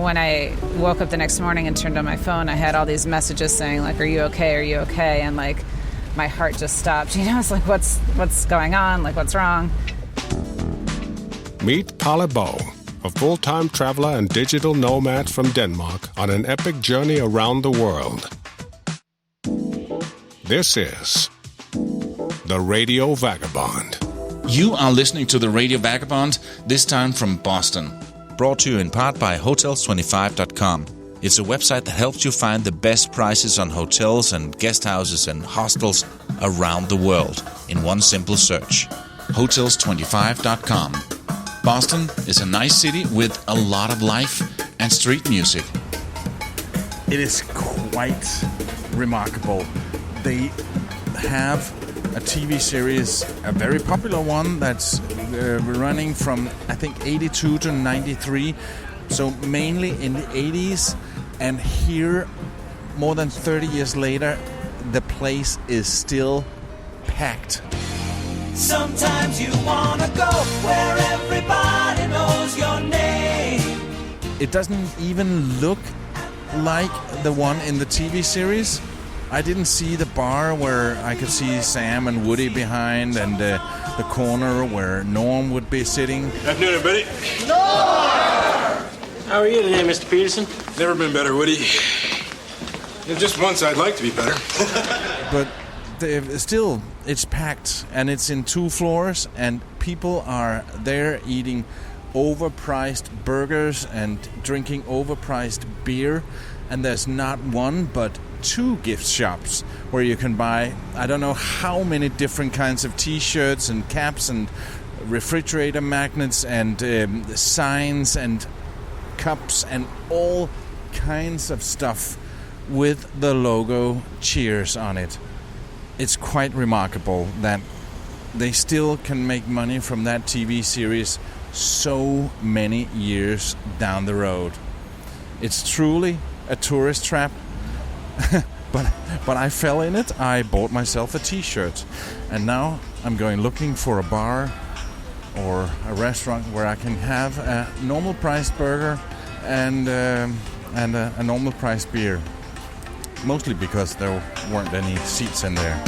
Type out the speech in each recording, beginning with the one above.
when I woke up the next morning and turned on my phone, I had all these messages saying, like, are you okay? Are you okay? And, like, my heart just stopped. You know, it's like, what's going on? Like, what's wrong? Meet Palle Bo, a full-time traveler and digital nomad from Denmark on an epic journey around the world. This is the Radio Vagabond. You are listening to the Radio Vagabond, this time from Boston. Brought to you in part by Hotels25.com. It's a website that helps you find the best prices on hotels and guest houses and hostels around the world in one simple search. Hotels25.com. Boston is a nice city with a lot of life and street music. It is quite remarkable. They have a TV series, a very popular one that's running from, I think, 82 to 93. So mainly in the 80s. And here, more than 30 years later, the place is still packed. Sometimes you wanna go where everybody knows your name. It doesn't even look like the one in the TV series. I didn't see the bar where I could see Sam and Woody behind, and the corner where Norm would be sitting. Afternoon, everybody. Norm! How are you today, Mr. Peterson? Never been better, Woody. Just once I'd like to be better. But still, it's packed, and it's in 2 floors, and people are there eating overpriced burgers and drinking overpriced beer. And there's not one, but 2 gift shops where you can buy, I don't know how many different kinds of T-shirts and caps and refrigerator magnets and signs and cups and all kinds of stuff with the logo Cheers on it. It's quite remarkable that they still can make money from that TV series so many years down the road. It's truly a tourist trap, but I fell in it. I bought myself a T-shirt, and now I'm going looking for a bar or a restaurant where I can have a normal priced burger and a normal priced beer. Mostly because there weren't any seats in there.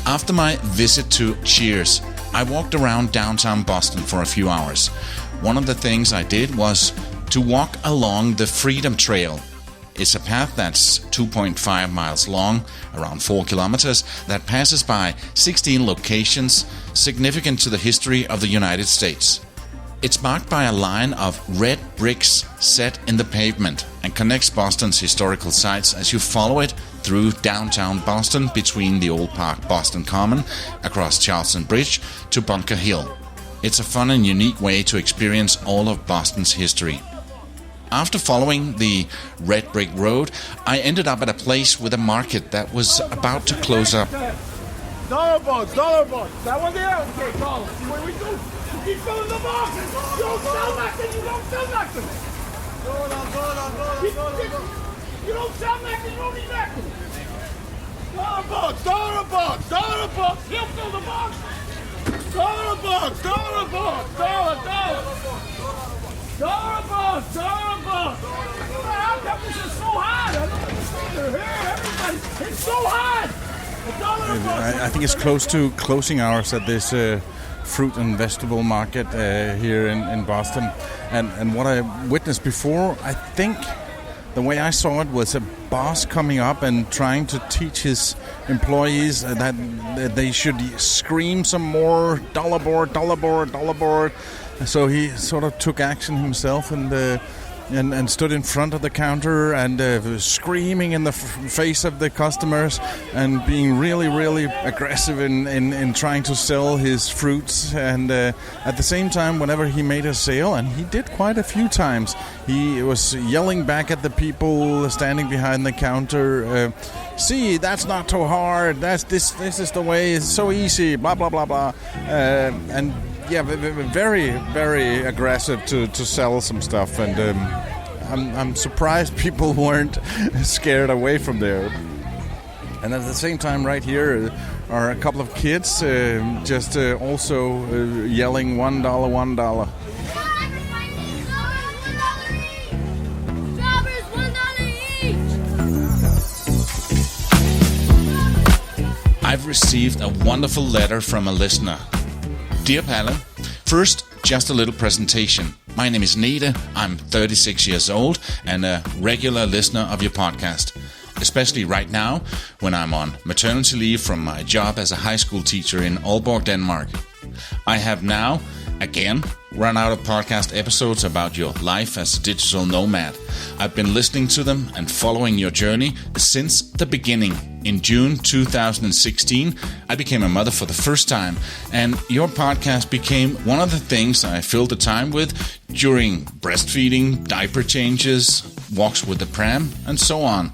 After my visit to Cheers, I walked around downtown Boston for a few hours. One of the things I did was to walk along the Freedom Trail. It's a path that's 2.5 miles long, around 4 kilometers, that passes by 16 locations significant to the history of the United States. It's marked by a line of red bricks set in the pavement and connects Boston's historical sites as you follow it through downtown Boston between the Old Park Boston Common, across Charleston Bridge to Bunker Hill. It's a fun and unique way to experience all of Boston's history. After following the red brick road, I ended up at a place with a market that was about to close up. Dollar bucks. That one there? Okay, call it. See what we do? You keep filling the boxes. You don't sell nothing. You don't sell nothing. You don't sell nothing. You don't need nothing. Dollar bucks. He'll fill the box. Dollar bucks. Dollar bucks. How come this is so hot? I don't understand. They're here. Everybody. It's so hot. I think it's close to closing hours at this fruit and vegetable market here in Boston. And what I witnessed before, I think the way I saw it was a boss coming up and trying to teach his employees that they should scream some more dollar board. So he sort of took action himself and stood in front of the counter and screaming in the face of the customers and being really aggressive in trying to sell his fruits. And at the same time, whenever he made a sale, and he did quite a few times, he was yelling back at the people standing behind the counter, see, that's not too hard, this is the way, it's so easy, blah blah blah blah. And yeah, very aggressive to sell some stuff, and I'm surprised people weren't scared away from there. And at the same time, right here are a couple of kids just also yelling $1. I've received a wonderful letter from a listener. Dear Palle, first, just a little presentation. My name is Nita, I'm 36 years old and a regular listener of your podcast. Especially right now, when I'm on maternity leave from my job as a high school teacher in Aalborg, Denmark. I have now, again, run out of podcast episodes about your life as a digital nomad. I've been listening to them and following your journey since the beginning. In June 2016, I became a mother for the first time, and your podcast became one of the things I filled the time with during breastfeeding, diaper changes, walks with the pram, and so on.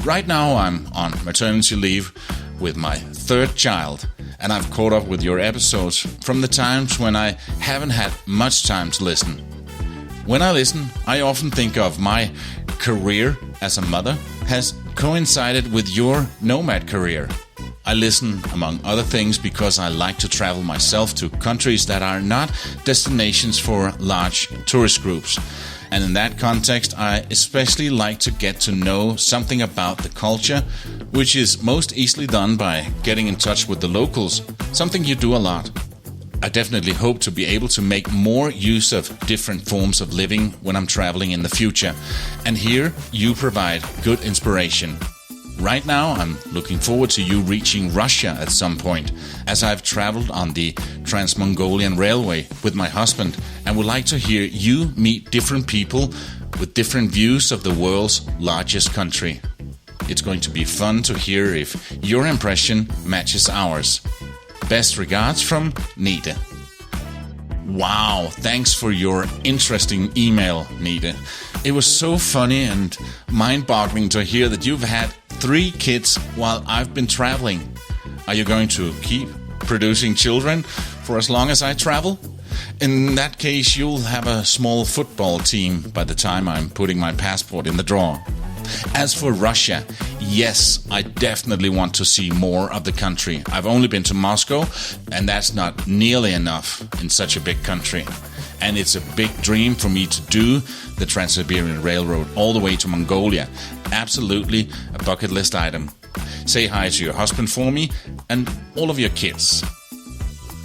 Right now I'm on maternity leave with my third child, and I've caught up with your episodes from the times when I haven't had much time to listen. When I listen, I often think of my career as a mother has coincided with your nomad career. I listen, among other things, because I like to travel myself to countries that are not destinations for large tourist groups. And in that context, I especially like to get to know something about the culture, which is most easily done by getting in touch with the locals, something you do a lot. I definitely hope to be able to make more use of different forms of living when I'm traveling in the future. And here, you provide good inspiration. Right now, I'm looking forward to you reaching Russia at some point, as I've traveled on the Trans-Mongolian Railway with my husband and would like to hear you meet different people with different views of the world's largest country. It's going to be fun to hear if your impression matches ours. Best regards from Nita. Wow, thanks for your interesting email, Nita. It was so funny and mind-boggling to hear that you've had 3 kids while I've been traveling. Are you going to keep producing children for as long as I travel? In that case, you'll have a small football team by the time I'm putting my passport in the drawer. As for Russia, yes, I definitely want to see more of the country. I've only been to Moscow, and that's not nearly enough in such a big country. And it's a big dream for me to do the Trans-Siberian Railroad all the way to Mongolia. Absolutely a bucket list item. Say hi to your husband for me and all of your kids.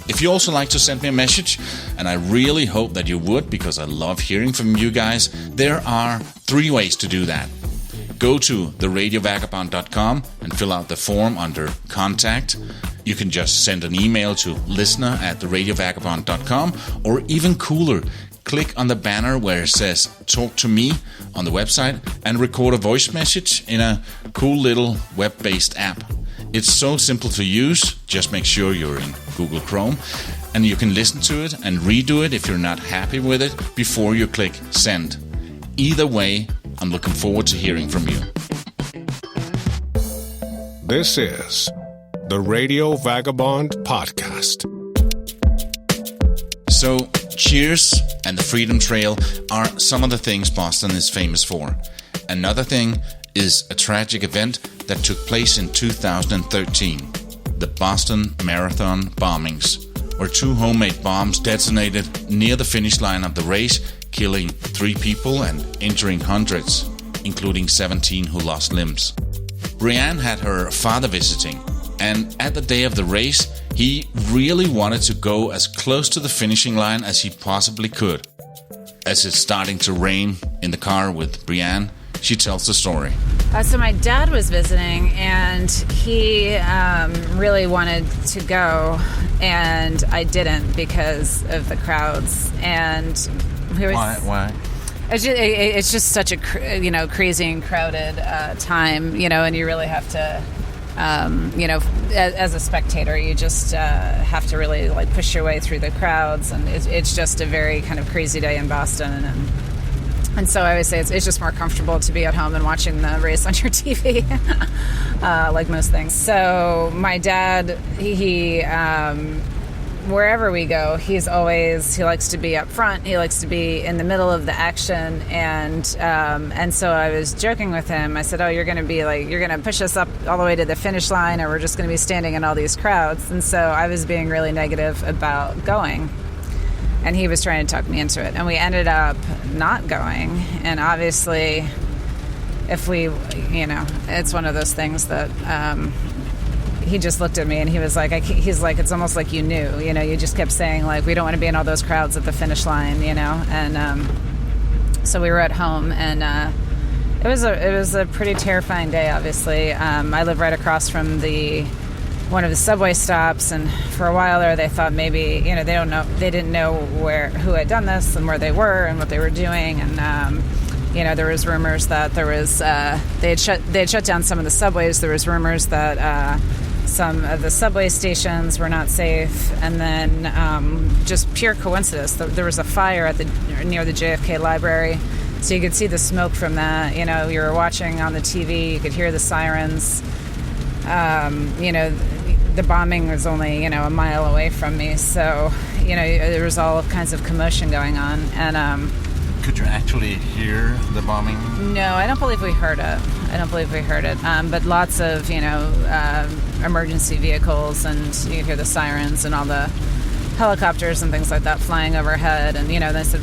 If you also like to send me a message, and I really hope that you would because I love hearing from you guys, there are 3 ways to do that. Go to theradiovagabond.com and fill out the form under Contact. You can just send an email to listener@theradiovagabond.com, or even cooler, click on the banner where it says Talk to Me on the website and record a voice message in a cool little web-based app. It's so simple to use, just make sure you're in Google Chrome, and you can listen to it and redo it if you're not happy with it before you click Send. Either way, I'm looking forward to hearing from you. This is the Radio Vagabond podcast. So, Cheers and the Freedom Trail are some of the things Boston is famous for. Another thing is a tragic event that took place in 2013, the Boston Marathon bombings, where 2 homemade bombs detonated near the finish line of the race, killing 3 people and injuring hundreds, including 17 who lost limbs. Brianne had her father visiting, and at the day of the race, he really wanted to go as close to the finishing line as he possibly could. As it's starting to rain in the car with Brianne, she tells the story. So my dad was visiting, and he really wanted to go, and I didn't because of the crowds. And we were, Why? It's just such a crazy and crowded time, and you really have to, as a spectator, you just have to really push your way through the crowds, and it's just a very kind of crazy day in Boston, and so I always say it's just more comfortable to be at home and watching the race on your TV, like most things. So my dad, he wherever we go, he likes to be up front. He likes to be in the middle of the action, and so I was joking with him. I said, "Oh, you're going to push us up all the way to the finish line, or we're just going to be standing in all these crowds." And so I was being really negative about going, and he was trying to talk me into it, and we ended up not going. And obviously, if we, it's one of those things that he just looked at me and he was like, he's like, it's almost like you knew, you know, you just kept saying like, we don't want to be in all those crowds at the finish line, you know, and so we were at home, and it was a pretty terrifying day. Obviously, I live right across from one of the subway stops, and for a while there, they thought maybe, you know, they didn't know who had done this and where they were and what they were doing, and you know, there was rumors that there was they had shut down some of the subways. There was rumors that some of the subway stations were not safe, and then just pure coincidence, there was a fire near the JFK Library. So you could see the smoke from that. You know, you were watching on the TV, you could hear the sirens. You know, the bombing was only, you know, a mile away from me. So, you know, there was all kinds of commotion going on. And could you actually hear the bombing? No, I don't believe we heard it. But lots of, you know, emergency vehicles, and you could hear the sirens and all the helicopters and things like that flying overhead. And, you know, they said,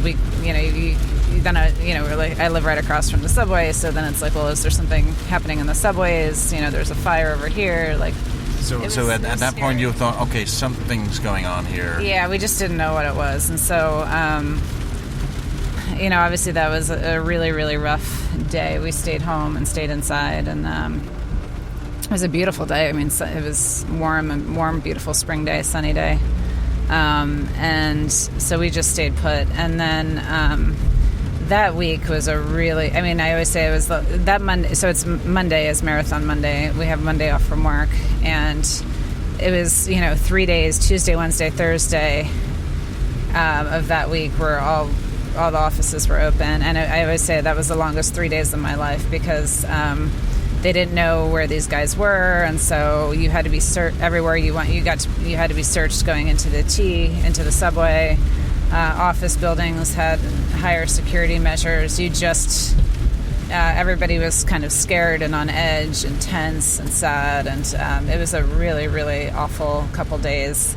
I live right across from the subway, so then it's like, well, is there something happening in the subways? You know, there's a fire over here, like. So at that point you thought, okay, something's going on here. Yeah, we just didn't know what it was, and so, you know, obviously that was a really, really rough day. We stayed home and stayed inside, and it was a beautiful day. I mean, it was warm, beautiful spring day, sunny day, and so we just stayed put, and then. That week was a really, I mean, I always say it was that Monday, so it's Monday is Marathon Monday. We have Monday off from work, and it was, you know, 3 days, Tuesday, Wednesday, Thursday of that week where all the offices were open. And I always say that was the longest 3 days of my life, because they didn't know where these guys were, and so you had to be everywhere you went. You had to be searched going into the subway. Office buildings had higher security measures. Everybody was kind of scared and on edge and tense and sad, and it was a really, really awful couple days.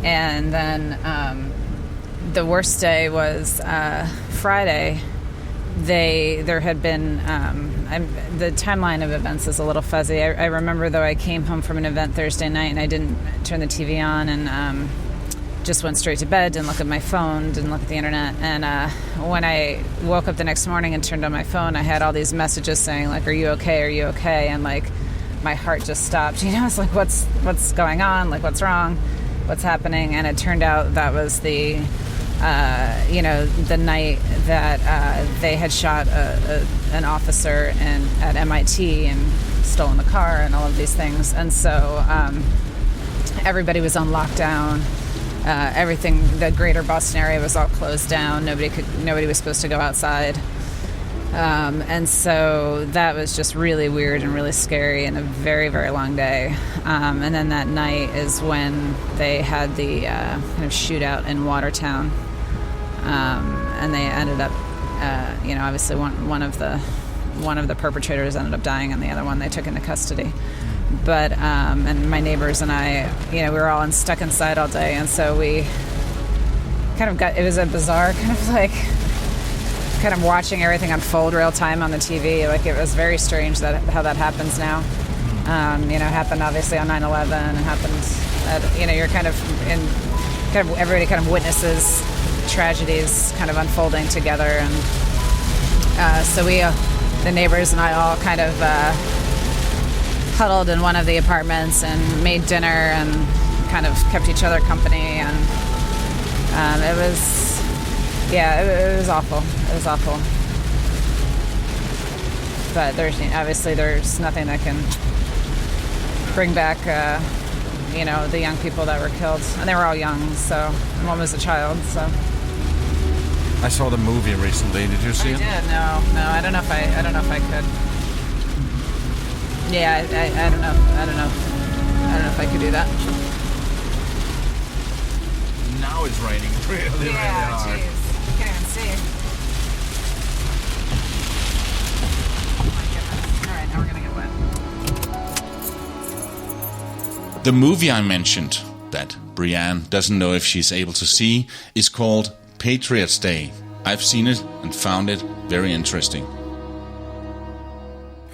And then the worst day was Friday. There had been the timeline of events is a little fuzzy. I remember, though, I came home from an event Thursday night and I didn't turn the TV on, and just went straight to bed, didn't look at my phone, didn't look at the internet. And when I woke up the next morning and turned on my phone, I had all these messages saying, like, are you okay? Are you okay? And, like, my heart just stopped. You know, it's like, what's going on? Like, what's wrong? What's happening? And it turned out that was the night that they had shot an officer at MIT and stolen the car and all of these things. And so everybody was on lockdown. Everything, the greater Boston area was all closed down. Nobody was supposed to go outside. And so that was just really weird and really scary and a very, very long day. And then that night is when they had the kind of shootout in Watertown. And they ended up, obviously one of the perpetrators ended up dying, and the other one they took into custody. But and my neighbors and I, we were all stuck inside all day, and so we kind of it was a bizarre kind of watching everything unfold real time on the TV. Like, it was very strange how that happens now. Happened obviously on 9/11, and happened you're kind of everybody kind of witnesses tragedies kind of unfolding together, and so we, the neighbors and I, all kind of huddled in one of the apartments and made dinner and kind of kept each other company, and it was awful. It was awful. But there's nothing that can bring back the young people that were killed, and they were all young. So one was a child. So I saw the movie recently. Did you see it? I did. No. I don't know if I could. Yeah, I don't know. I don't know if I could do that. Now it's raining really hard. Geez. You can't even see. Oh my goodness. All right, now we're gonna get wet. The movie I mentioned that Brianne doesn't know if she's able to see is called Patriots Day. I've seen it and found it very interesting.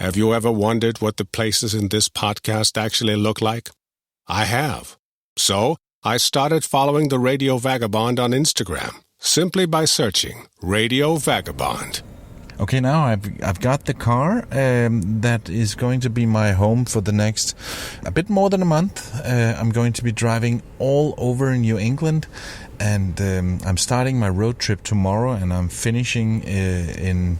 Have you ever wondered what the places in this podcast actually look like? I have. So, I started following the Radio Vagabond on Instagram, simply by searching Radio Vagabond. Okay, now I've got the car that is going to be my home for the next a bit more than a month. I'm going to be driving all over New England, and I'm starting my road trip tomorrow, and I'm finishing in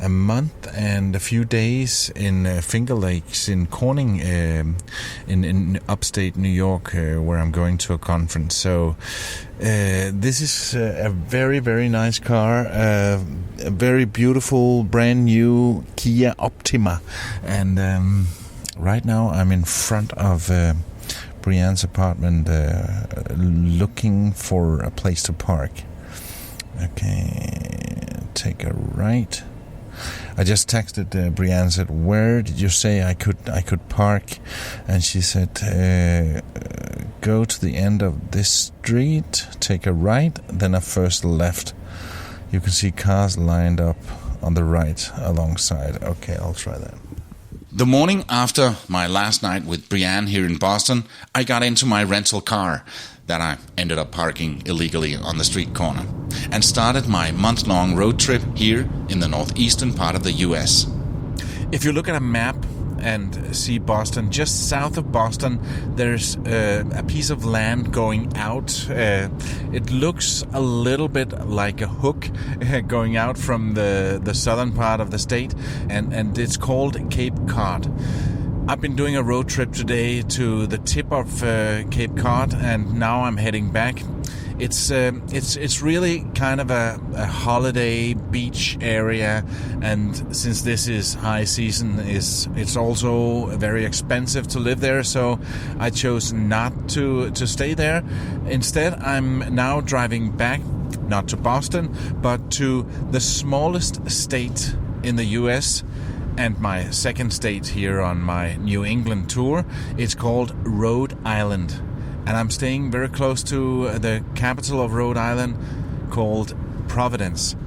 a month and a few days in Finger Lakes in Corning, in upstate New York, where I'm going to a conference. So this is a very, very nice car, a very beautiful, brand new Kia Optima. And right now I'm in front of Brianne's apartment, looking for a place to park. Okay, take a right. I just texted Brianne, said, "Where did you say I could park?" And she said, "Go to the end of this street, take a right, then a first left. You can see cars lined up on the right alongside." Okay, I'll try that. The morning after my last night with Brianne here in Boston, I got into my rental car that I ended up parking illegally on the street corner, and started my month-long road trip here in the northeastern part of the U.S. If you look at a map and see Boston, just south of Boston, there's a piece of land going out. It looks a little bit like a hook going out from the southern part of the state, and it's called Cape Cod. I've been doing a road trip today to the tip of Cape Cod, and now I'm heading back. It's really kind of a holiday beach area, and since this is high season, it's also very expensive to live there, so I chose not to stay there. Instead, I'm now driving back, not to Boston, but to the smallest state in the U.S., and my second state here on my New England tour. It's called Rhode Island. And I'm staying very close to the capital of Rhode Island, called Providence.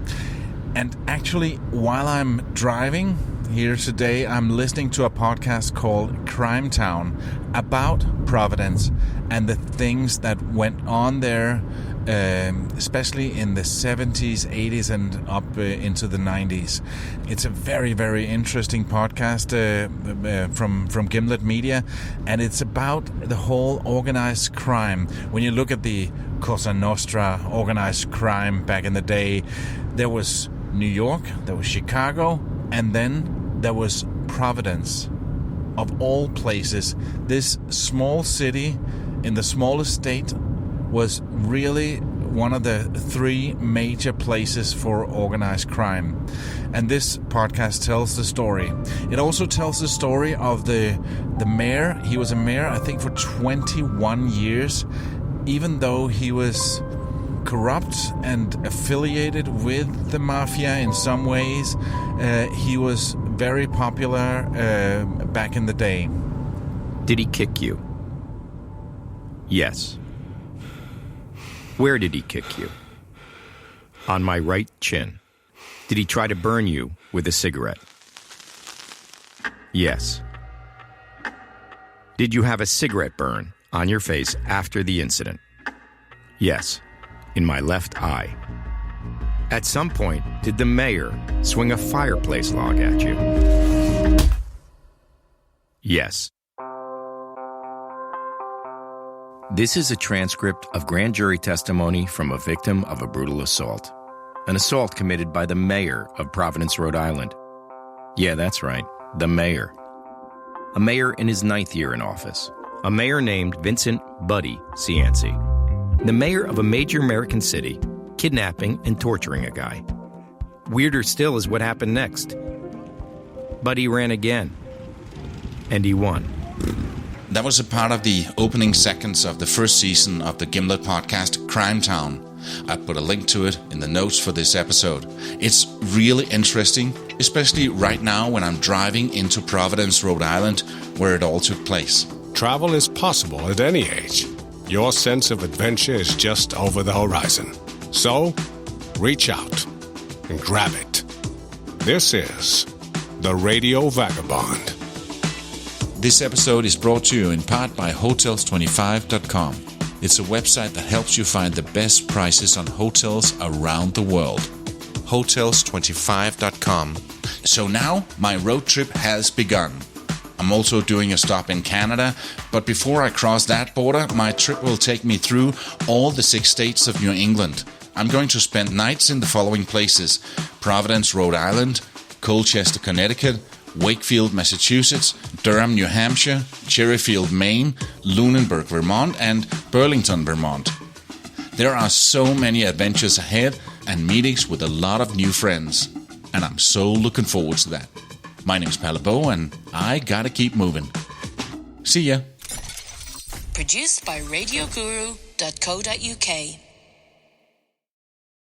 And actually, while I'm driving here today, I'm listening to a podcast called Crime Town about Providence and the things that went on there, especially in the 70s, 80s, and up into the 90s. It's a very, very interesting podcast from Gimlet Media, and it's about the whole organized crime. When you look at the Cosa Nostra organized crime back in the day, there was New York, there was Chicago, and then there was Providence. Of all places, this small city in the smallest state was really one of the three major places for organized crime. And this podcast tells the story. It also tells the story of the mayor. He was a mayor, I think, for 21 years. Even though he was corrupt and affiliated with the mafia in some ways, he was very popular back in the day. Did he kick you? Yes. Where did he kick you? On my right chin. Did he try to burn you with a cigarette? Yes. Did you have a cigarette burn on your face after the incident? Yes, in my left eye. At some point, did the mayor swing a fireplace log at you? Yes. This is a transcript of grand jury testimony from a victim of a brutal assault. An assault committed by the mayor of Providence, Rhode Island. Yeah, that's right, the mayor. A mayor in his 9th year in office. A mayor named Vincent Buddy Cianci. The mayor of a major American city, kidnapping and torturing a guy. Weirder still is what happened next. Buddy ran again. And he won. That was a part of the opening seconds of the first season of the Gimlet podcast, Crime Town. I put a link to it in the notes for this episode. It's really interesting, especially right now when I'm driving into Providence, Rhode Island, where it all took place. Travel is possible at any age. Your sense of adventure is just over the horizon. So, reach out and grab it. This is the Radio Vagabond. This episode is brought to you in part by Hotels25.com. It's a website that helps you find the best prices on hotels around the world. Hotels25.com. So now, my road trip has begun. I'm also doing a stop in Canada, but before I cross that border, my trip will take me through all the 6 states of New England. I'm going to spend nights in the following places: Providence, Rhode Island, Colchester, Connecticut, Wakefield, Massachusetts, Durham, New Hampshire, Cherryfield, Maine, Lunenburg, Vermont, and Burlington, Vermont. There are so many adventures ahead and meetings with a lot of new friends, and I'm so looking forward to that. My name's Palabo, and I gotta keep moving. See ya. Produced by RadioGuru.co.uk.